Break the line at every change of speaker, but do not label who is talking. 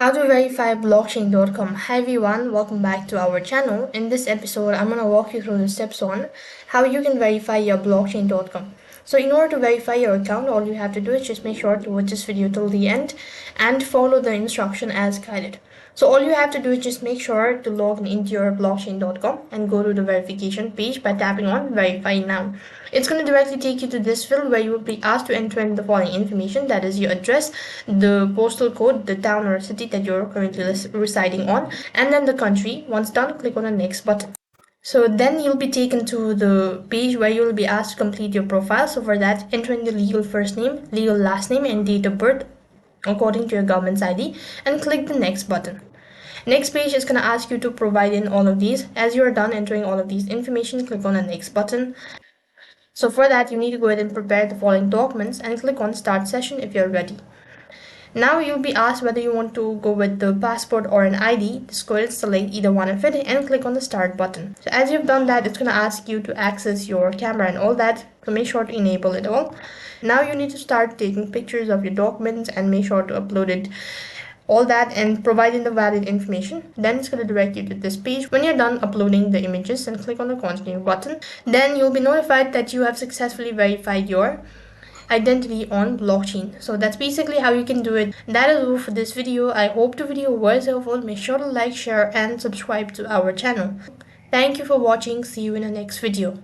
How to verify blockchain.com. Hi everyone, welcome back to our channel. In this episode, I'm going to walk you through the steps on how you can verify your blockchain.com. So in order to verify your account, all you have to do is just make sure to watch this video till the end and follow the instruction as guided. So all you have to do is just make sure to log in into your blockchain.com and go to the verification page by tapping on verify now. It's going to directly take you to this field where you will be asked to enter in the following information, that is your address, the postal code, the town or city that you're currently residing on, and then the country. Once done, click on the next button. So then you'll be taken to the page where you'll be asked to complete your profile. So for that, enter in the legal first name, legal last name, and date of birth according to your government's ID, and click the next button. Next page is going to ask you to provide in all of these. As you are done entering all of these information, click on the next button. So for that, you need to go ahead and prepare the following documents and click on start session if you're ready. Now you'll be asked whether you want to go with the passport or an ID. Just go ahead and select either one of it and click on the start button. So as you've done that, it's going to ask you to access your camera and all that. So make sure to enable it all. Now you need to start taking pictures of your documents and make sure to upload it all that and providing the valid information. Then it's going to direct you to this page. When you're done uploading the images, and click on the continue button. Then you'll be notified that you have successfully verified your identity on blockchain. So that's basically how you can do it. That is all for this video. I hope the video was helpful. Make sure to like, share and subscribe to our channel. Thank you for watching. See you in the next video.